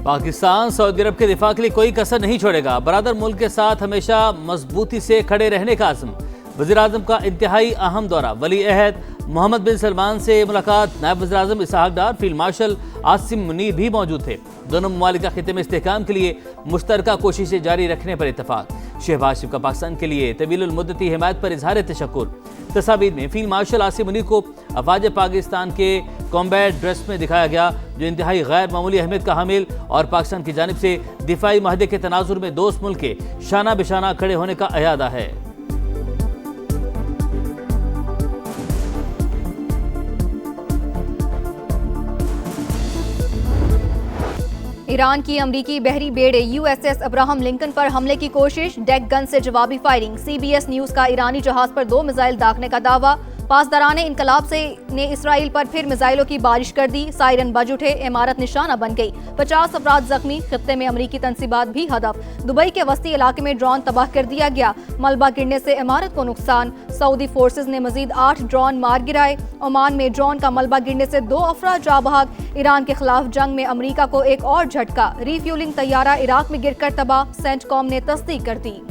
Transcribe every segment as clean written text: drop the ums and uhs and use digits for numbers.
Pakistan Saudi अरब के दिफा के लिए कोई कसर नहीं छोड़ेगा। बरादर मुल्क के साथ हमेशा मजबूती से खड़े रहने का आज़म। वज़ीर आज़म का इंतहाई अहम दौरा। वली अहद मोहम्मद बिन सलमान से मुलाकात। नायब वज़ीर आज़म इसहाक डार, फील्ड मार्शल आसिम मुनीर भी मौजूद थे। दोनों ममालिक का खित्ते में इस्तेहकाम के लिए मुश्तरका कोशिशें जारी रखने पर इत्तफाक। शहबाज शरीफ का पाकिस्तान के लिए तवील मुद्दती हिमायत पर इजहार तशक्कुर। तस्वीर में फील्ड मार्शल आसिम मुनीर को अफवाज पाकिस्तान के कॉम्बैट ड्रेस में दिखाया गया, जो इंतहाई गैर मामूली अहमियत का हामिल और पाकिस्तान की जानिब से दिफाई माहदे के तनाजुर में दोस्त मुल्क के शाना बिशाना खड़े होने का अयादा है। ईरान की अमरीकी बहरी बेड़े USS अब्राहम लिंकन पर हमले की कोशिश। डेक गन से जवाबी फायरिंग। CBS न्यूज का ईरानी जहाज पर 2 मिसाइल दागने का दावा। पासदारान इनकलाब ने इसराइल पर फिर मिसाइलों की बारिश कर दी। सायरन बज उठे, इमारत निशाना बन गई। 50 अफराद जख्मी। खित्ते में अमरीकी तंसीबात भी हदफ। दुबई के वस्ती इलाके में ड्रोन तबाह कर दिया गया। मलबा गिरने से इमारत को नुकसान। सऊदी फोर्सेज ने मजीद 8 ड्रोन मार गिराए। ओमान में ड्रोन का मलबा गिरने से 2 अफराद जा बहक। ईरान के खिलाफ जंग में अमरीका को एक और झटका। रिफ्यूलिंग तैयारा इराक में गिरकर तबाह। सेंटकॉम ने तस्दीक कर दी।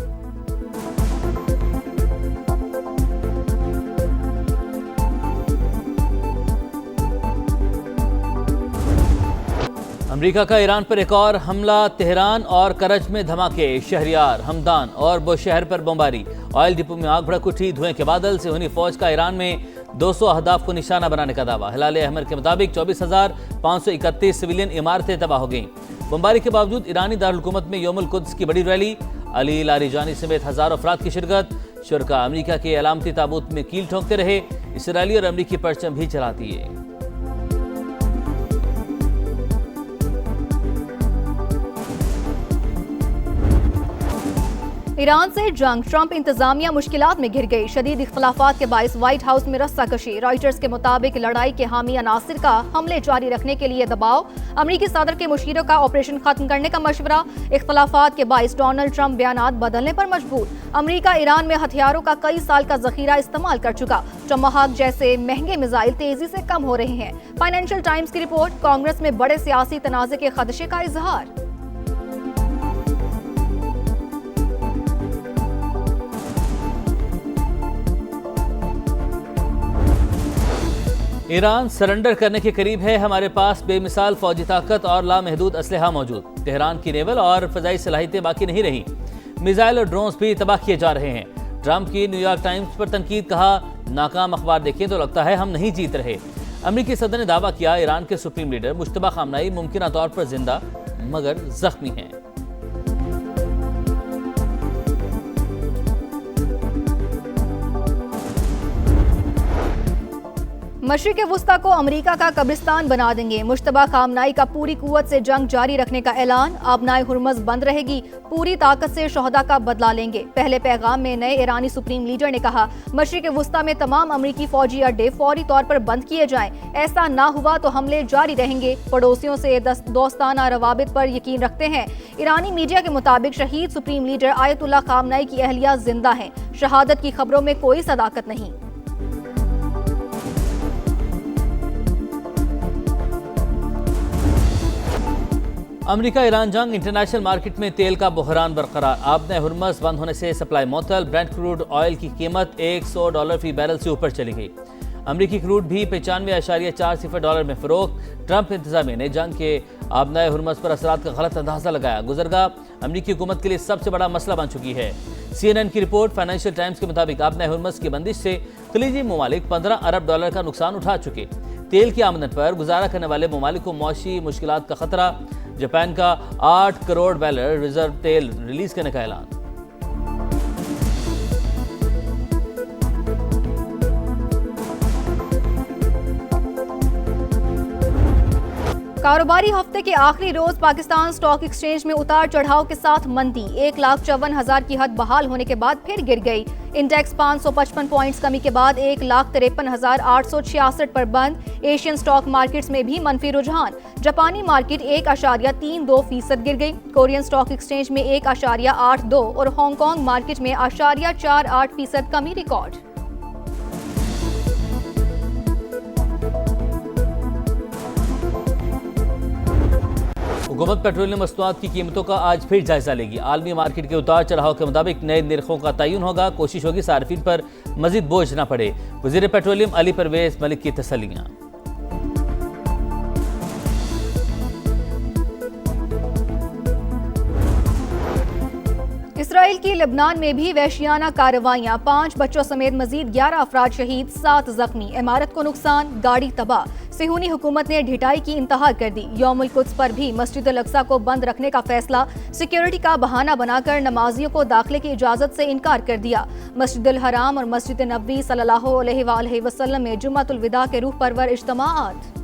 अमेरिका का ईरान पर एक और हमला। तेहरान और करज में धमाके। शहरियार, हमदान और बुशहर पर बमबारी। ऑयल डिपो में आग भड़क उठी। धुएं के बादल से हुई फौज का ईरान में 200 अहदाफ को निशाना बनाने का दावा। हिलाल अहमर के मुताबिक 24,531 सिविलियन इमारतें तबाह हो गईं। बमबारी के बावजूद ईरानी दारुल हुकूमत में यौमुल कुद्स की बड़ी रैली। अली लारीजानी समेत हजारों अफराद की शिरकत। शुरका अमेरिका के अलामती ताबूत में कील ठोंकते रहे। इसराइली और अमरीकी परचम भी चलाती है। ईरान से जंग। ट्रंप इंतजामिया मुश्किलात में घिर गई। शदीद इख्तलाफात के बाइस व्हाइट हाउस में रस्साकशी। रॉयटर्स के मुताबिक लड़ाई के हामी अनासिर का हमले जारी रखने के लिए दबाव। अमरीकी सदर के मुशीरों का ऑपरेशन खत्म करने का मशवरा। इख्तलाफात के बाइस डोनाल्ड ट्रंप बयानात बदलने पर मजबूर। अमरीका ईरान में हथियारों का कई साल का जखीरा इस्तेमाल कर चुका। टमाहाक जैसे महंगे मिसाइल तेजी से कम हो रहे हैं। फाइनेंशियल टाइम्स की रिपोर्ट। कांग्रेस में बड़े सियासी तनाज़े के खदशे का इजहार। ईरान सरेंडर करने के करीब है। हमारे पास बेमिसाल फौजी ताकत और लामहदूद असलहा मौजूद। तेहरान की नेवल और फजाई सलाहियतें बाकी नहीं रही। मिसाइल और ड्रोन्स भी तबाह किए जा रहे हैं। ट्रंप की न्यूयॉर्क टाइम्स पर तनकीद। कहा, नाकाम अखबार देखें तो लगता है हम नहीं जीत रहे। अमरीकी सदर ने दावा किया, ईरान के सुप्रीम लीडर मुश्तबा खामनाई मुमकिन तौर पर जिंदा मगर जख्मी हैं। मशरिक़ वुस्ता को अमरीका का कब्रिस्तान बना देंगे। मुश्तबा खामनाई का पूरी कुव्वत से जंग जारी रखने का ऐलान। आबनाए हुर्मज़ बंद रहेगी। पूरी ताकत से शोहदा का बदला लेंगे। पहले पैगाम में नए ईरानी सुप्रीम लीडर ने कहा, मशरिक़ वुस्ता में तमाम अमरीकी फौजी अड्डे फौरी तौर पर बंद किए जाएं। ऐसा ना हुआ तो हमले जारी रहेंगे। पड़ोसियों से दोस्ताना रवाबित पर यकीन रखते हैं। ईरानी मीडिया के मुताबिक शहीद सुप्रीम लीडर आयतुल्ला खामनाई की अहलिया जिंदा है। शहादत की खबरों में कोई सदाकत नहीं। अमेरिका ईरान जंग। इंटरनेशनल मार्केट में तेल का बहरान बरकरार। आबनाए हुर्मज़ बंद होने से सप्लाई मुअत्तल। ब्रेंट क्रूड ऑयल की कीमत $100 फी बैरल से ऊपर चली गई। अमरीकी क्रूड भी 95.40 डॉलर में फरोख्त। ट्रंप इंतजामिया ने जंग के आबनाए हुर्मज़ पर असरात का गलत अंदाजा लगाया। गुज़रगाह अमरीकी हुकूमत के लिए सबसे बड़ा मसला बन चुकी है। CNN की रिपोर्ट। फाइनेंशियल टाइम्स के मुताबिक आबनाए हुर्मज़ की बंदिश से खलीजी ममालिक $15 अरब का नुकसान उठा चुके। तेल की आमदन पर गुजारा करने वाले ममालिक को मौशी मुश्किलात का खतरा। जापान का 8 करोड़ बैरल रिजर्व तेल रिलीज करने का ऐलान। कारोबारी हफ्ते के आखिरी रोज पाकिस्तान स्टॉक एक्सचेंज में उतार चढ़ाव के साथ मंदी। 1,54,000 की हद बहाल होने के बाद फिर गिर गई। इंडेक्स 555 पॉइंट्स कमी के बाद 1,53,866 पर बंद। एशियन स्टॉक मार्केट्स में भी मनफी रुझान। जापानी मार्केट 1.32% गिर गई। कोरियन स्टॉक एक्सचेंज में 1.82 और हांगकांग मार्केट में 0.48% कमी रिकॉर्ड। हुकूमत पेट्रोलियम मसनूआत की कीमतों का आज फिर जायजा लेगी। आलमी मार्केट के उतार चढ़ाव के मुताबिक नए निर्खों का तयन होगा। कोशिश होगी सार्फिन पर मजीद बोझ न पड़े। वजीर पेट्रोलियम अली परवेज मलिक की तसल्लियां। इसराइल की लेबनान में भी वहशियाना कार्रवाइयां, 5 बच्चों समेत मजीद 11 अफराद शहीद, 7 जख्मी, इमारत को नुकसान, गाड़ी तबाह। सिहूनी हुकूमत ने ढिठाई की इंतहा कर दी। यौमुल कुद्स पर भी मस्जिद अल अक्सा को बंद रखने का फैसला, सिक्योरिटी का बहाना बनाकर नमाजियों को दाखिले की इजाजत से इनकार कर दिया। मस्जिद अल हराम और मस्जिद नबवी सल्लल्लाहु अलैहि वसल्लम में जुम्मतुल विदा के रूह परवर इज्तिमाआत।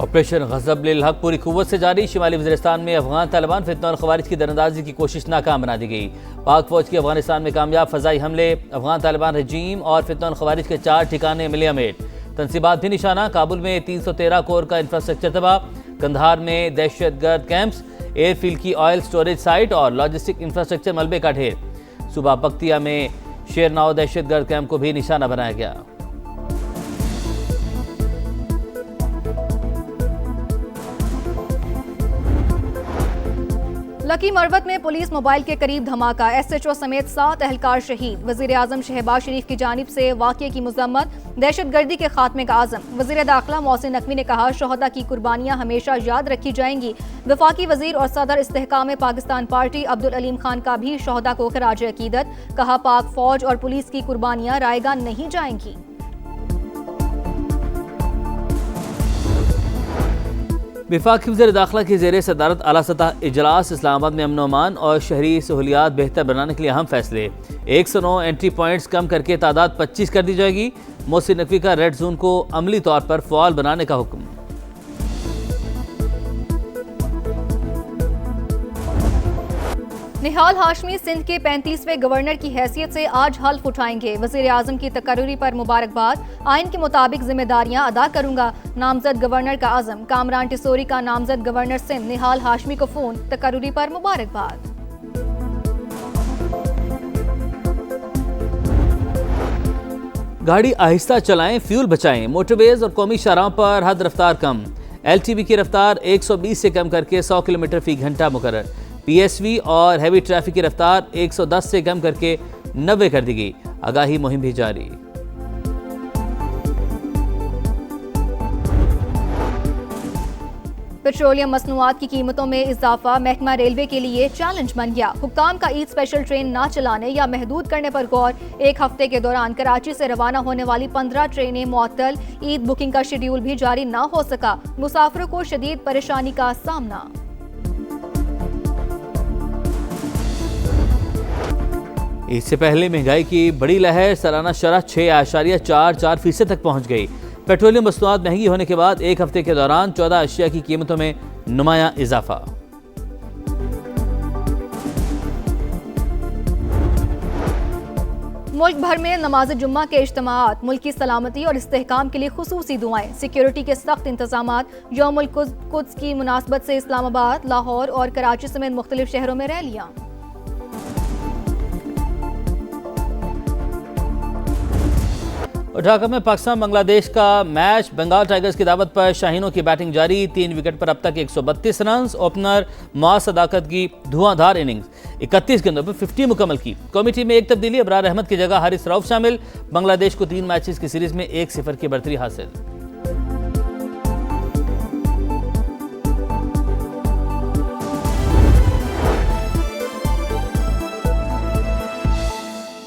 ऑपरेशन गज़ब लिल हक पूरी कुव्वत से जारी। शिमाली वज़ीरिस्तान में अफगान तालिबान फितना और खवारिज की दरअंदाजी की कोशिश नाकाम बना दी गई। पाक फौज के अफगानिस्तान में कामयाब फजाई हमले, अफगान तालिबान रजीम और फितना और खवारिज के 4 ठिकाने मिले अमेट। तनसीबात भी निशाना, काबुल में 313 कोर का इंफ्रास्ट्रक्चर तबाह, कंधार में दहशतगर्द कैंप्स, एयरफील्ड की ऑयल स्टोरेज साइट और लॉजिस्टिक इंफ्रास्ट्रक्चर मलबे का ढेर। सूबा पख्तिया में शेरनाव दहशतगर्द कैंप को भी निशाना बनाया गया। लकी मरवत में पुलिस मोबाइल के करीब धमाका, SHO समेत 7 एहलकार शहीद। वजीर आजम शहबाज शरीफ की जानिब से वाक़ये की मजम्मत, दहशतगर्दी के खात्मे का आज़म। वजीर दाखिला मोहसिन नकवी ने कहा, शोहदा की कुर्बानियां हमेशा याद रखी जाएंगी। वफाकी वजीर और सदर इस्तेहकाम पाकिस्तान पार्टी अब्दुल अलीम खान का भी शोहदा को खराज अकीदत। कहा, पाक फौज और पुलिस की कुर्बानियां रायगा नहीं जाएंगी। वफाकी वज़ीर दाखिला की ज़ेर सदारत आला सतह इजलास। इस्लामाबाद में अमन अमान और शहरी सहूलियात बेहतर बनाने के लिए अहम फैसले। 109 एंट्री पॉइंट्स कम करके तादाद 25 कर दी जाएगी। मोहसिन नकवी का रेड जोन को अमली तौर पर फ़आल बनाने का हुक्म। निहाल हाशमी सिंध के 35वें गवर्नर की हैसियत से आज हल्फ उठाएंगे। वजीर आजम की तकर्री पर मुबारकबाद, आइन के मुताबिक जिम्मेदारियां अदा करूंगा। नामजद गवर्नर का आजम। कामरान टिसोरी का नामजद गवर्नर सिंध निहाल हाशमी को फोन, तकर्री पर मुबारकबाद। गाड़ी आहिस्ता चलाएं, फ्यूल बचाएं। मोटरवेज और कौमी शाहराहों पर हद रफ्तार कम। LTV की रफ्तार 120 से कम करके 100 किलोमीटर फी घंटा मुकर्रर। PSV और हैवी ट्रैफिक की रफ्तार 110 से कम करके 90 कर दी गई। आगाही मुहिम भी जारी। पेट्रोलियम मसनूआत की कीमतों में इजाफा महकमा रेलवे के लिए चैलेंज बन गया। हुक्काम का ईद स्पेशल ट्रेन न चलाने या महदूद करने पर गौर। 1 हफ्ते के दौरान कराची से रवाना होने वाली 15 ट्रेनें मुअत्तल। ईद बुकिंग का शेड्यूल भी जारी न हो सका। मुसाफिरों को शदीद परेशानी का सामना। इससे पहले महंगाई की बड़ी लहर, सालाना शरह 6.44% तक पहुंच गई। पेट्रोलियम मसनूआत महंगी होने के बाद 1 हफ्ते के दौरान 14 अशिया की कीमतों में नुमाया इजाफा। मुल्क भर में नमाज जुम्मा के इज्तिमाआत, मुल्क की सलामती और इस्तेहकाम के लिए खुसूसी दुआएं। सिक्योरिटी के सख्त इंतजामात। यौमुल कुद्स की मुनासबत से इस्लामाबाद, लाहौर और कराची समेत मुख्तलिफ शहरों में रैलियां। ढाका में पाकिस्तान बांग्लादेश का मैच। बंगाल टाइगर्स की दावत पर शाहीनों की बैटिंग जारी। 3 विकेट पर अब तक 132 रन। ओपनर मुआज सदाकत की धुआंधार इनिंग्स, 31 गेंदों पर 50 मुकम्मल की। कौमी टीम में एक तब्दीली, अबरार अहमद की जगह हारिस रऊफ शामिल। बांग्लादेश को 3 मैचेस की सीरीज में 1-0 की बढ़तरी हासिल।